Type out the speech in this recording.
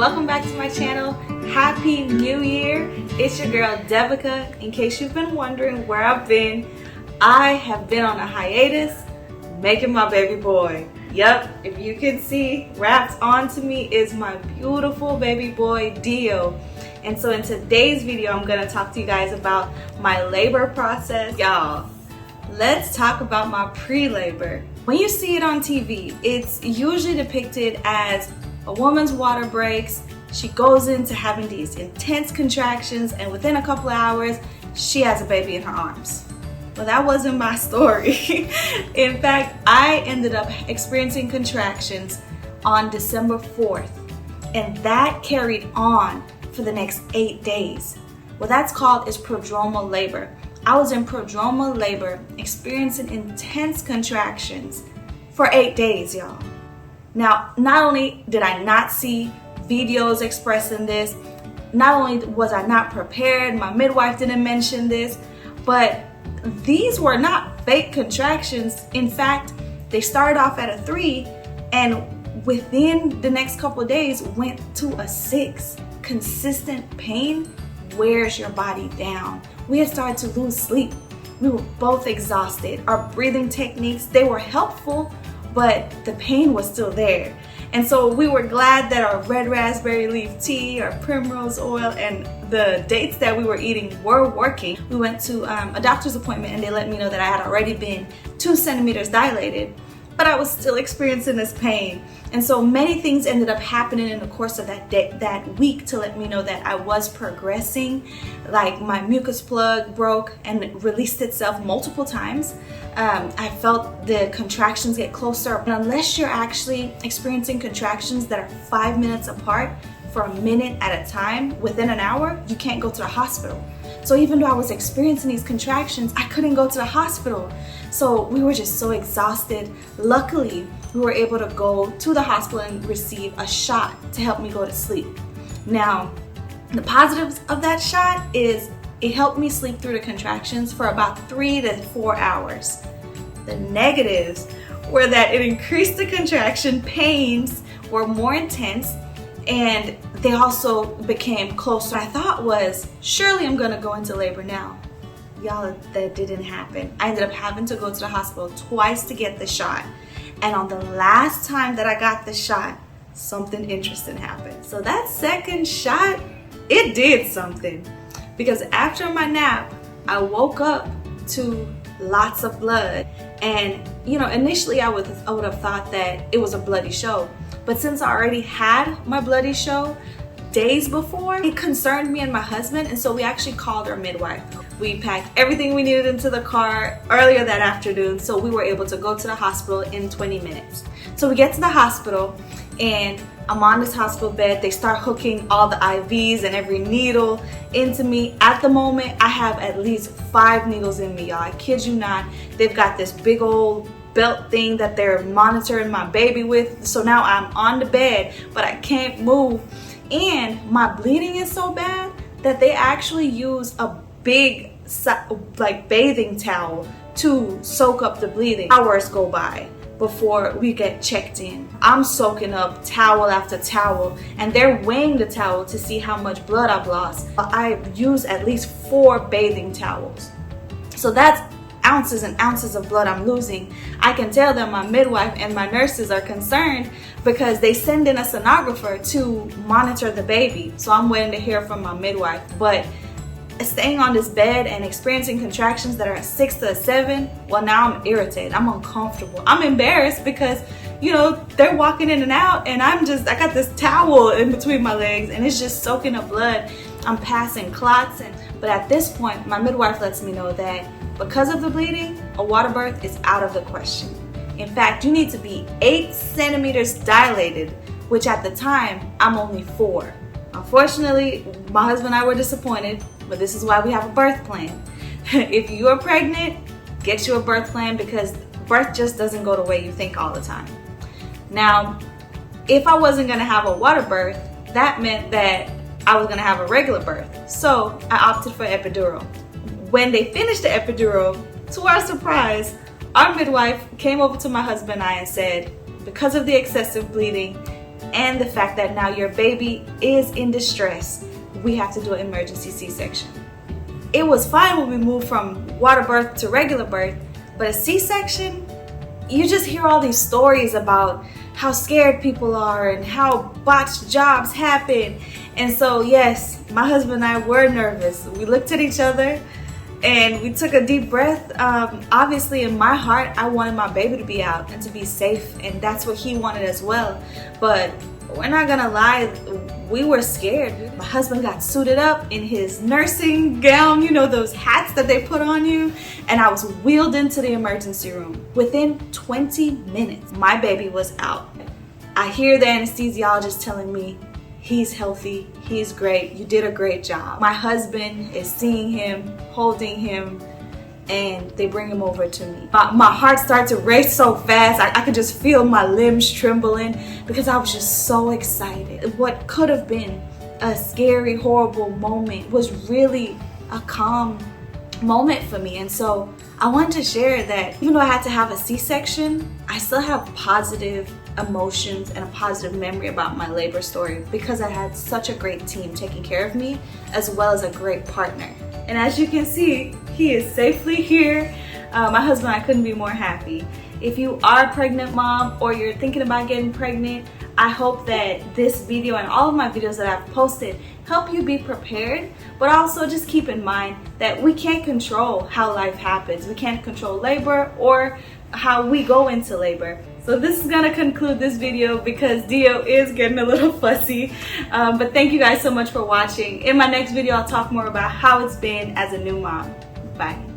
welcome back to my channel. Happy New Year. It's your girl Devika. In case you've been wondering where I've been, I have been on a hiatus making my baby boy. Yep, if you can see, wrapped onto me is my beautiful baby boy Dio. And so in today's video, I'm gonna talk to you guys about my labor process. Y'all, let's talk about my pre-labor. When you see it on TV, it's usually depicted as a woman's water breaks, she goes into having these intense contractions, and within a couple of hours, she has a baby in her arms. Well, that wasn't my story. In fact, I ended up experiencing contractions on December 4th, and that carried on for the next 8 days. What that's called is prodromal labor. I was in prodromal labor, experiencing intense contractions for 8 days, y'all. Now, not only did I not see videos expressing this, not only was I not prepared, my midwife didn't mention this, but these were not fake contractions. In fact, they started off at a 3 and within the next couple of days went to a 6. Consistent pain wears your body down. We had started to lose sleep. We were both exhausted. Our breathing techniques, they were helpful, but the pain was still there. And so we were glad that our red raspberry leaf tea, our primrose oil, and the dates that we were eating were working. We went to a doctor's appointment and they let me know that I had already been 2 centimeters dilated, but I was still experiencing this pain. And so many things ended up happening in the course of that week to let me know that I was progressing. Like my mucus plug broke and released itself multiple times. I felt the contractions get closer. And unless you're actually experiencing contractions that are 5 minutes apart for a minute at a time within an hour, you can't go to the hospital. So even though I was experiencing these contractions, I couldn't go to the hospital. So we were just so exhausted. Luckily, we were able to go to the hospital and receive a shot to help me go to sleep. Now, the positives of that shot is it helped me sleep through the contractions for about 3 to 4 hours. The negatives were that it increased the contraction pains, were more intense, and they also became closer. What I thought was, surely I'm gonna go into labor now. Y'all, that didn't happen. I ended up having to go to the hospital twice to get the shot. And on the last time that I got the shot, something interesting happened. So that second shot, it did something. Because after my nap, I woke up to lots of blood. And initially I would have thought that it was a bloody show. But since I already had my bloody show days before, it concerned me and my husband, and so we actually called our midwife. We packed everything we needed into the car earlier that afternoon, so we were able to go to the hospital in 20 minutes. So we get to the hospital, and I'm on this hospital bed. They start hooking all the IVs and every needle into me. At the moment, I have at least 5 needles in me, y'all. I kid you not. They've got this big old belt thing that they're monitoring my baby with. So now I'm on the bed, but I can't move. And my bleeding is so bad that they actually use a big bathing towel to soak up the bleeding. Hours go by before we get checked in. I'm soaking up towel after towel, and they're weighing the towel to see how much blood I've lost. I've used at least 4 bathing towels. So that's ounces and ounces of blood I'm losing. I can tell that my midwife and my nurses are concerned because they send in a sonographer to monitor the baby. So I'm waiting to hear from my midwife. But staying on this bed and experiencing contractions that are a 6 to a 7, well, now I'm irritated. I'm uncomfortable. I'm embarrassed because, they're walking in and out, and I got this towel in between my legs, and it's just soaking up blood. I'm passing clots, but at this point, my midwife lets me know that because of the bleeding, a water birth is out of the question. In fact, you need to be 8 centimeters dilated, which at the time, I'm only 4. Unfortunately, my husband and I were disappointed, but this is why we have a birth plan. If you are pregnant, get you a birth plan, because birth just doesn't go the way you think all the time. Now, if I wasn't gonna have a water birth, that meant that I was gonna have a regular birth. So I opted for epidural. When they finished the epidural, to our surprise, our midwife came over to my husband and I and said, because of the excessive bleeding, and the fact that now your baby is in distress, we have to do an emergency C-section. It was fine when we moved from water birth to regular birth, but a C-section, you just hear all these stories about how scared people are and how botched jobs happen. And so yes, my husband and I were nervous. We looked at each other and we took a deep breath. Obviously in my heart, I wanted my baby to be out and to be safe, and that's what he wanted as well. But we're not gonna lie, we were scared. My husband got suited up in his nursing gown, you know, those hats that they put on you, and I was wheeled into the emergency room. Within 20 minutes, my baby was out. I hear the anesthesiologist telling me, he's healthy, he's great, you did a great job. My husband is seeing him, holding him, and they bring him over to me. My heart started to race so fast, I could just feel my limbs trembling because I was just so excited. What could have been a scary, horrible moment was really a calm moment for me. And so I wanted to share that even though I had to have a C-section, I still have positive emotions and a positive memory about my labor story because I had such a great team taking care of me, as well as a great partner. And as you can see, he is safely here. My husband and I couldn't be more happy. If you are a pregnant mom or you're thinking about getting pregnant, I hope that this video and all of my videos that I've posted help you be prepared, but also just keep in mind that we can't control how life happens. We can't control labor or how we go into labor. So this is gonna conclude this video because Dio is getting a little fussy. But thank you guys so much for watching. In my next video, I'll talk more about how it's been as a new mom. Bye.